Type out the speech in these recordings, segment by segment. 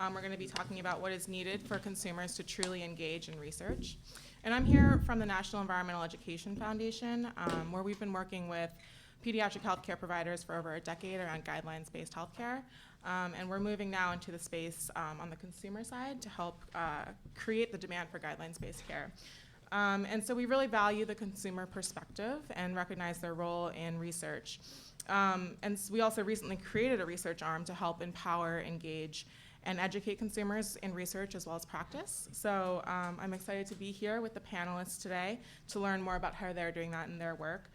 We're going to be talking about what is needed for consumers to truly engage in research. And I'm here from the National Environmental Education Foundation, where we've been working with pediatric healthcare providers for over a decade around guidelines-based healthcare. And we're moving now into the space on the consumer side to help create the demand for guidelines-based care. And so we really value the consumer perspective and recognize their role in research. And we also recently created a research arm to help empower, engage, and educate consumers in research as well as practice. So I'm excited to be here with the panelists today to learn more about how they're doing that in their work.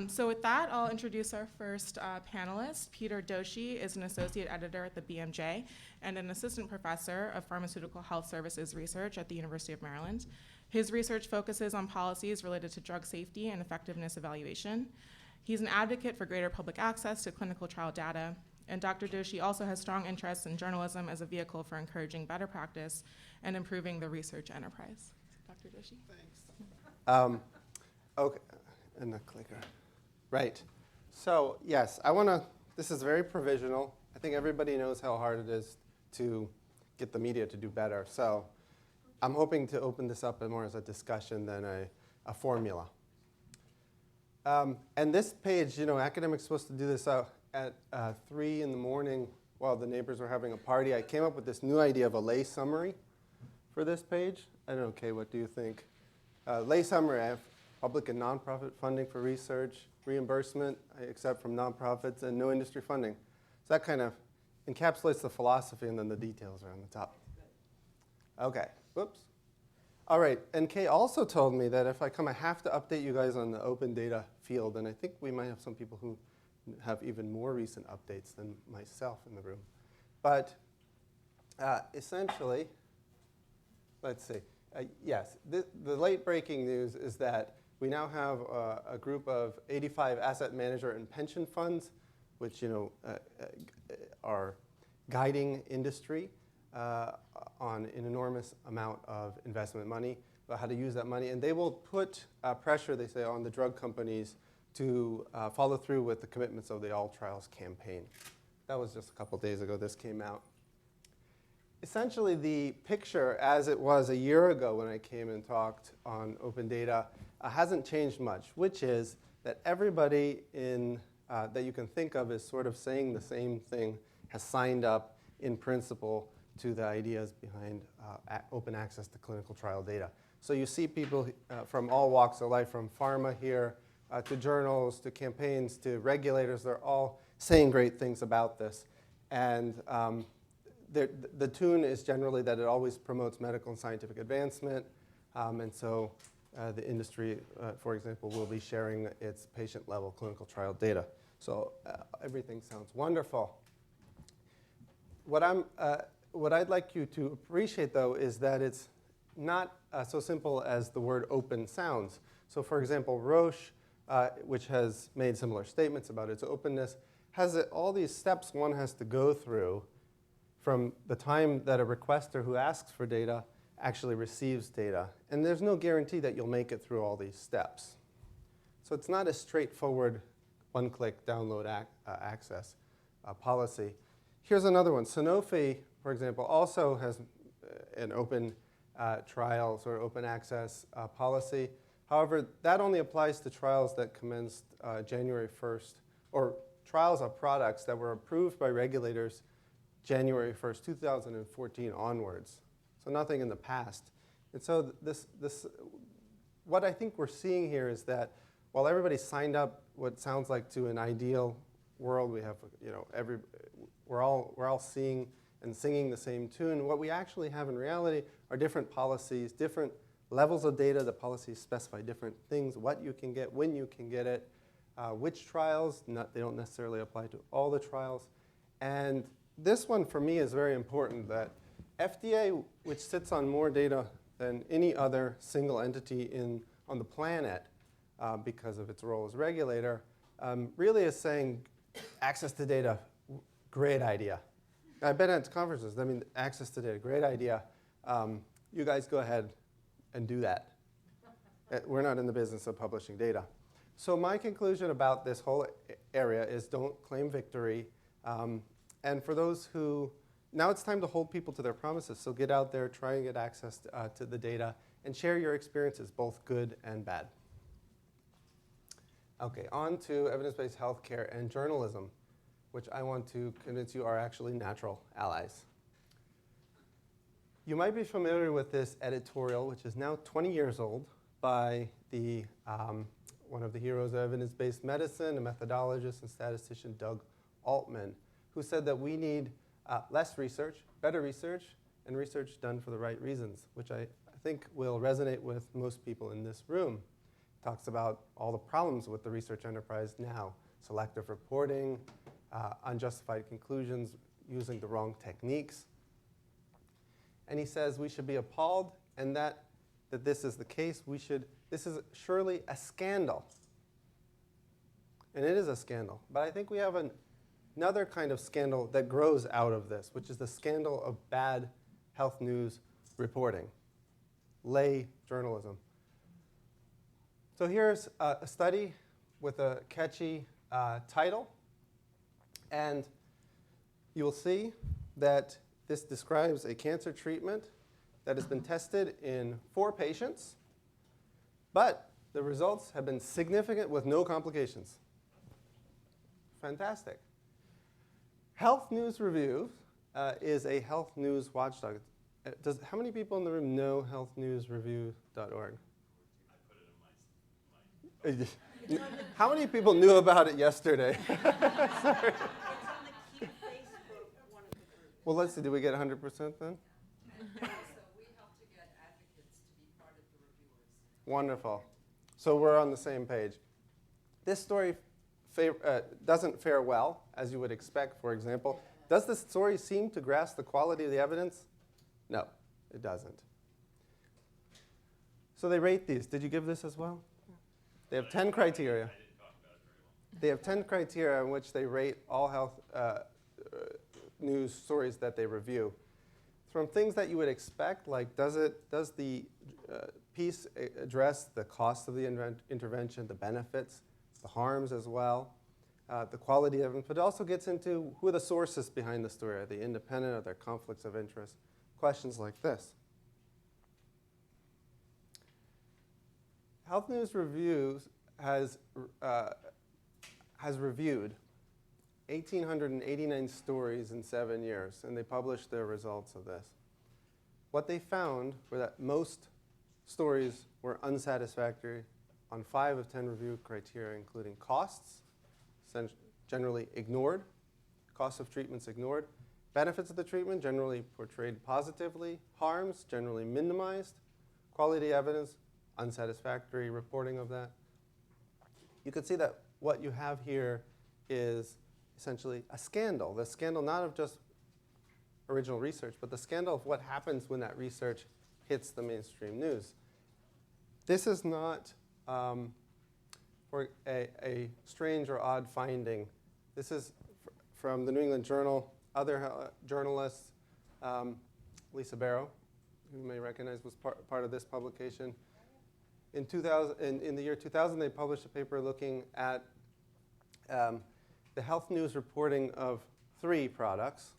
So with that, I'll introduce our first panelist. Peter Doshi is an associate editor at the BMJ and an assistant professor of pharmaceutical health services research at the University of Maryland. His research focuses on policies related to drug safety and effectiveness evaluation. He's an advocate for greater public access to clinical trial data. And Dr. Doshi also has strong interests in journalism as a vehicle for encouraging better practice and improving the research enterprise. Dr. Doshi. Thanks. Okay, and the clicker. Right. So, yes, this is very provisional. I think everybody knows how hard it is to get the media to do better. So I'm hoping to open this up more as a discussion than a formula. And this page, academics supposed to do this at 3 in the morning while the neighbors were having a party. I came up with this new idea of a lay summary for this page. I don't know, Kay, what do you think? Lay summary, I have public and nonprofit funding for research, reimbursement, except from nonprofits, and no industry funding. So that kind of encapsulates the philosophy, and then the details are on the top. Okay, whoops. All right, and Kay also told me that if I come, I have to update you guys on the open data field, and I think we might have some people who have even more recent updates than myself in the room. But essentially, let's see. Yes, the late breaking news is that we now have a group of 85 asset manager and pension funds, which are guiding industry on an enormous amount of investment money, about how to use that money. And they will put pressure, they say, on the drug companies to follow through with the commitments of the All Trials campaign. That was just a couple days ago this came out. Essentially, the picture as it was a year ago when I came and talked on open data hasn't changed much, which is that everybody that you can think of as sort of saying the same thing has signed up in principle to the ideas behind open access to clinical trial data. So you see people from all walks of life, from pharma here, to journals, to campaigns, to regulators. They're all saying great things about this. And the tune is generally that it always promotes medical and scientific advancement. And so the industry, for example, will be sharing its patient-level clinical trial data. So everything sounds wonderful. What I'd like you to appreciate, though, is that it's not so simple as the word open sounds. So, for example, Roche, which has made similar statements about its openness, has all these steps one has to go through from the time that a requester who asks for data actually receives data. And there's no guarantee that you'll make it through all these steps. So it's not a straightforward one-click download access policy. Here's another one. Sanofi, for example, also has an open trials or open access policy. However, that only applies to trials that commenced January 1st, or trials of products that were approved by regulators January 1st, 2014 onwards. So nothing in the past. And so what I think we're seeing here is that while everybody signed up what sounds like to an ideal world, we have, we're all seeing and singing the same tune. What we actually have in reality are different policies, different levels of data. The policies specify different things, what you can get, when you can get it, which trials. They don't necessarily apply to all the trials. And this one, for me, is very important, that FDA, which sits on more data than any other single entity on the planet because of its role as regulator, really is saying access to data, great idea. I've been at conferences. Access to data, great idea. You guys go ahead and do that. We're not in the business of publishing data. So my conclusion about this whole area is don't claim victory. And for those who now it's time to hold people to their promises. So get out there, try and get access to the data, and share your experiences, both good and bad. Okay, on to evidence-based healthcare and journalism, which I want to convince you are actually natural allies. You might be familiar with this editorial, which is now 20 years old, by the, one of the heroes of evidence-based medicine, a methodologist and statistician, Doug Altman, who said that we need less research, better research, and research done for the right reasons, which I think will resonate with most people in this room. He talks about all the problems with the research enterprise now: selective reporting, unjustified conclusions, using the wrong techniques. And he says we should be appalled, and that this is the case. This is surely a scandal. And it is a scandal. But I think we have another kind of scandal that grows out of this, which is the scandal of bad health news reporting, lay journalism. So here's a study with a catchy title. And you will see that this describes a cancer treatment that has been tested in 4 patients, but the results have been significant with no complications. Fantastic. Health News Review is a health news watchdog. How many people in the room know healthnewsreview.org? I put it in my How many people knew about it yesterday? It's on the Keep Facebook one of the groups. Well, let's see. Did we get 100% then? So we help to get advocates to be part of the reviewers. Wonderful. So we're on the same page. This story doesn't fare well, as you would expect, for example. Does this story seem to grasp the quality of the evidence? No, it doesn't. So they rate these. Did you give this as well? They have 10 criteria. I didn't talk about it very well. They have 10 criteria in which they rate all health news stories that they review. From things that you would expect, like does the piece address the cost of the intervention, the benefits, the harms as well, the quality of evidence, but it also gets into who are the sources behind the story. Are they independent? Are there conflicts of interest? Questions like this. Health News Reviews has reviewed 1,889 stories in 7 years, and they published their results of this. What they found were that most stories were unsatisfactory on 5 of 10 review criteria, including costs, generally ignored, cost of treatments ignored, benefits of the treatment generally portrayed positively, harms generally minimized, quality evidence, unsatisfactory reporting of that. You can see that what you have here is essentially a scandal. The scandal not of just original research, but the scandal of what happens when that research hits the mainstream news. This is not for a strange or odd finding. This is from the New England Journal. Other journalists, Lisa Barrow, who you may recognize, was part of this publication. In the year 2000, they published a paper looking at the health news reporting of 3 products,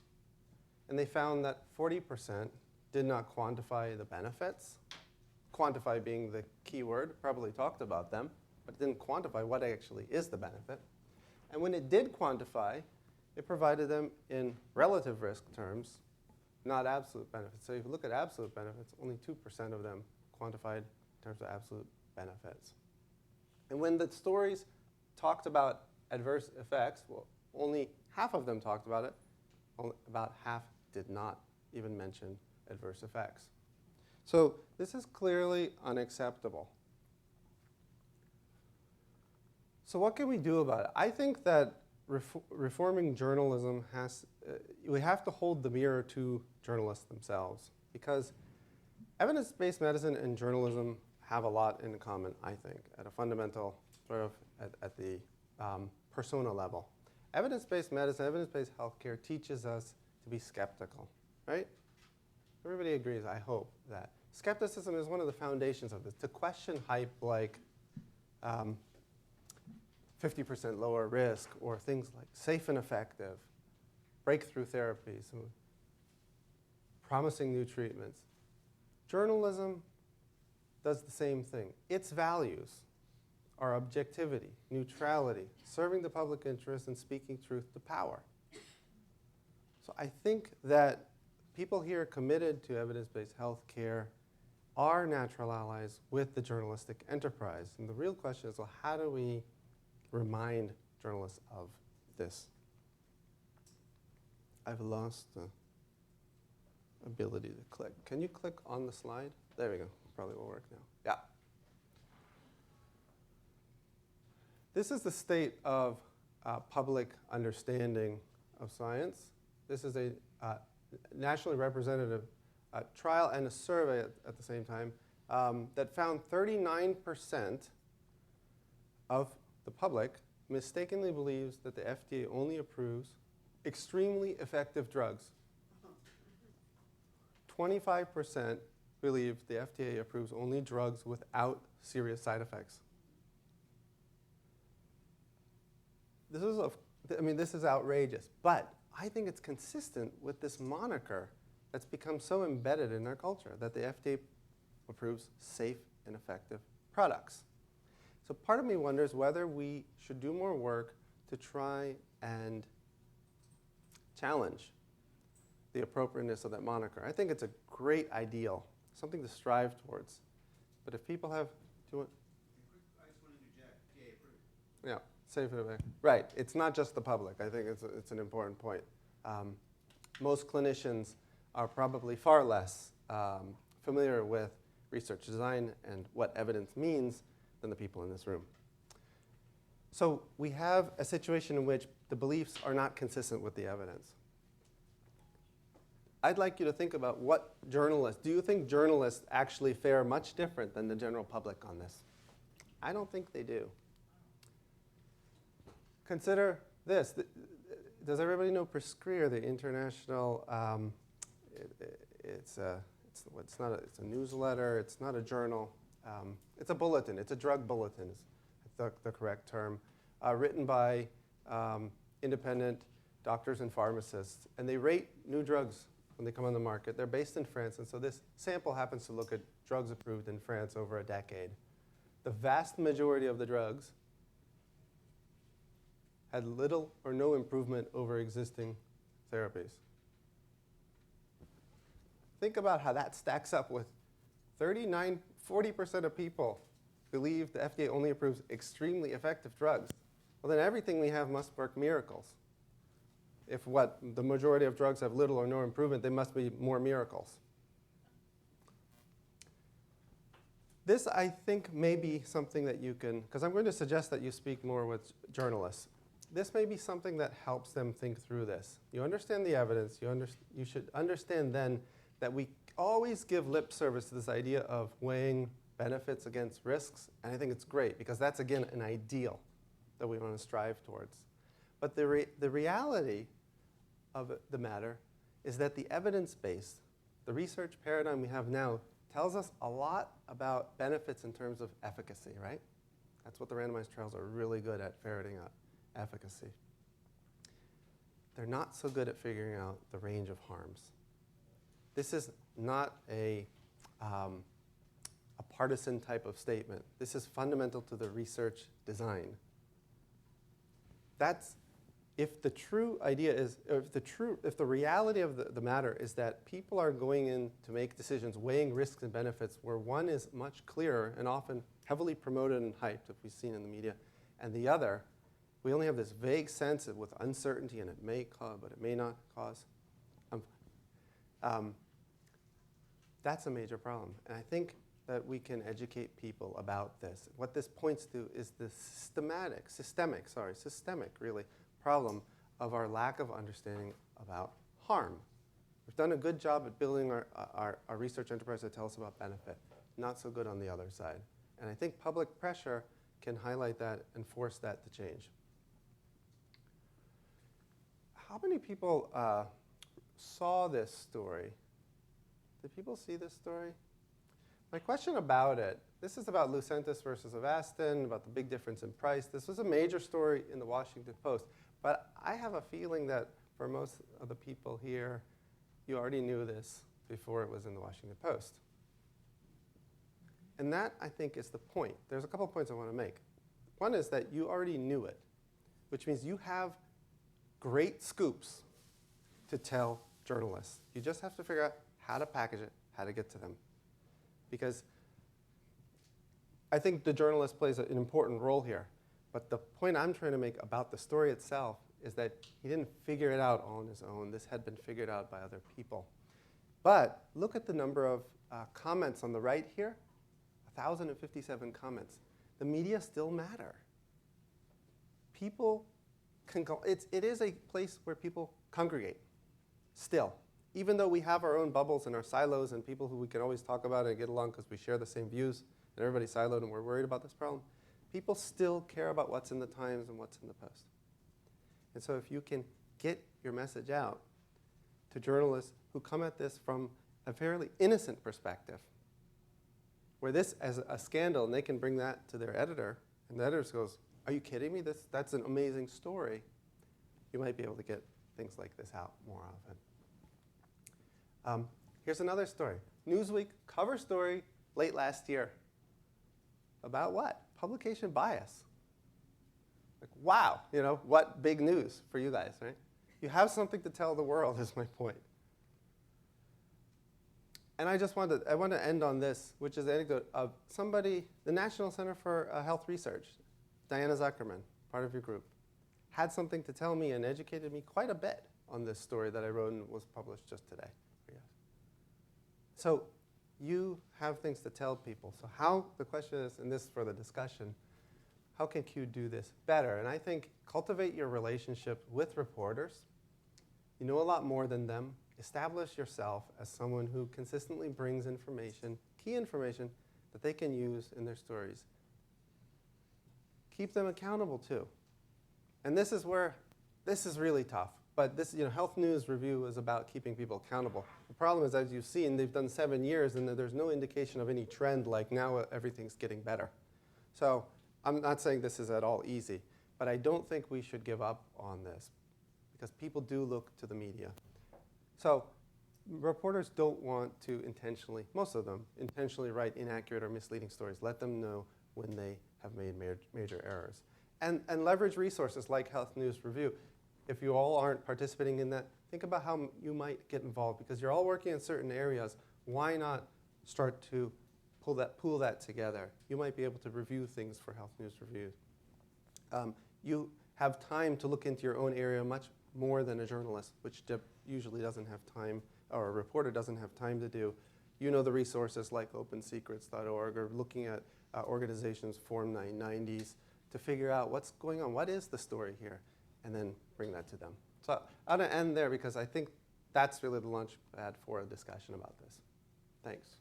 and they found that 40% did not quantify the benefits. Quantify being the key word, probably talked about them, but didn't quantify what actually is the benefit. And when it did quantify, it provided them in relative risk terms, not absolute benefits. So if you look at absolute benefits, only 2% of them quantified in terms of absolute benefits. And when the stories talked about adverse effects, well, only half of them talked about it. Only about half did not even mention adverse effects. So this is clearly unacceptable. So what can we do about it? I think that reforming journalism we have to hold the mirror to journalists themselves, because evidence-based medicine and journalism have a lot in common, I think, at a fundamental, sort of at the persona level. Evidence-based medicine, evidence-based healthcare teaches us to be skeptical, right? Everybody agrees, I hope, that skepticism is one of the foundations of this. To question hype like 50% lower risk, or things like safe and effective, breakthrough therapies. promising new treatments. Journalism does the same thing. Its values are objectivity, neutrality, serving the public interest, and speaking truth to power. So I think that people here committed to evidence-based healthcare are natural allies with the journalistic enterprise. And the real question is, well, how do we remind journalists of this? I've lost the ability to click. Can you click on the slide? There we go. Probably will work now. Yeah. This is the state of public understanding of science. This is a nationally representative trial and a survey at the same time that found 39% of the public mistakenly believes that the FDA only approves extremely effective drugs. 25% believe the FDA approves only drugs without serious side effects. This is outrageous, but I think it's consistent with this moniker that's become so embedded in our culture, that the FDA approves safe and effective products. So part of me wonders whether we should do more work to try and challenge the appropriateness of that moniker. I think it's a great ideal, something to strive towards. But if people have, I just want to interject, FDA approved. Yeah, safe and effective. Right, it's not just the public. I think it's an important point. Most clinicians are probably far less familiar with research design and what evidence means than the people in this room. So we have a situation in which the beliefs are not consistent with the evidence. I'd like you to think about what journalists, do you think journalists actually fare much different than the general public on this? I don't think they do. Consider this. Does everybody know Prescrire, the international, it's a newsletter, it's not a journal, it's a bulletin, it's a drug bulletin is the correct term, written by independent doctors and pharmacists, and they rate new drugs when they come on the market. They're based in France, and so this sample happens to look at drugs approved in France over a decade. The vast majority of the drugs had little or no improvement over existing therapies. Think about how that stacks up with 40% of people believe the FDA only approves extremely effective drugs. Well, then everything we have must work miracles. If the majority of drugs have little or no improvement, they must be more miracles. This, I think, may be something that you can, because I'm going to suggest that you speak more with journalists. This may be something that helps them think through this. You understand the evidence. You should understand then that we always give lip service to this idea of weighing benefits against risks. And I think it's great, because that's, again, an ideal that we want to strive towards. But the reality of the matter is that the evidence base, the research paradigm we have now, tells us a lot about benefits in terms of efficacy, right? That's what the randomized trials are really good at, ferreting out efficacy. They're not so good at figuring out the range of harms. This is not a partisan type of statement. This is fundamental to the research design. If the true idea is, if the reality of the matter is that people are going in to make decisions weighing risks and benefits where one is much clearer and often heavily promoted and hyped, if we've seen in the media, and the other, we only have this vague sense of with uncertainty and it may cause, but it may not cause. That's a major problem. And I think that we can educate people about this. What this points to is the systemic really, problem of our lack of understanding about harm. We've done a good job at building our research enterprise that tell us about benefit. Not so good on the other side. And I think public pressure can highlight that and force that to change. How many people saw this story? Did people see this story? My question about it, this is about Lucentis versus Avastin, about the big difference in price. This was a major story in the Washington Post. But I have a feeling that for most of the people here, you already knew this before it was in the Washington Post. And that, I think, is the point. There's a couple points I want to make. One is that you already knew it, which means you have great scoops to tell journalists. You just have to figure out how to package it, how to get to them. Because I think the journalist plays an important role here. But the point I'm trying to make about the story itself is that he didn't figure it out on his own. This had been figured out by other people. But look at the number of comments on the right here, 1,057 comments. The media still matter. People can go, it is a place where people congregate, still. Even though we have our own bubbles and our silos and people who we can always talk about and get along because we share the same views, and everybody's siloed and we're worried about this problem, people still care about what's in the Times and what's in the Post. And so if you can get your message out to journalists who come at this from a fairly innocent perspective, where this as a scandal, and they can bring that to their editor, and the editor goes, "Are you kidding me? That's an amazing story." You might be able to get things like this out more often. Here's another story. Newsweek cover story late last year. About what? Publication bias. Like, wow, what big news for you guys, right? You have something to tell the world is my point. And I want to end on this, which is an anecdote of somebody, the National Center for Health Research, Diana Zuckerman, part of your group, had something to tell me and educated me quite a bit on this story that I wrote and was published just today. So you have things to tell people. So the question is, and this is for the discussion, how can Q do this better? And I think cultivate your relationship with reporters. You know a lot more than them. Establish yourself as someone who consistently brings information, key information, that they can use in their stories. Keep them accountable too. And this is really tough. But this, Health News Review is about keeping people accountable. The problem is, as you've seen, they've done 7 years, and there's no indication of any trend like now everything's getting better. So I'm not saying this is at all easy, but I don't think we should give up on this because people do look to the media. So reporters don't want to intentionally, most of them, intentionally write inaccurate or misleading stories. Let them know when they have made major errors. And leverage resources like Health News Review. If you all aren't participating in that, think about how you might get involved. Because you're all working in certain areas, why not start to pool that together? You might be able to review things for Health News Review. You have time to look into your own area much more than a journalist, which usually doesn't have time, or a reporter doesn't have time to do. You know the resources like opensecrets.org or looking at organizations' Form 990s to figure out what's going on, what is the story here, and then bring that to them. So I'm going to end there because I think that's really the launch pad for a discussion about this. Thanks.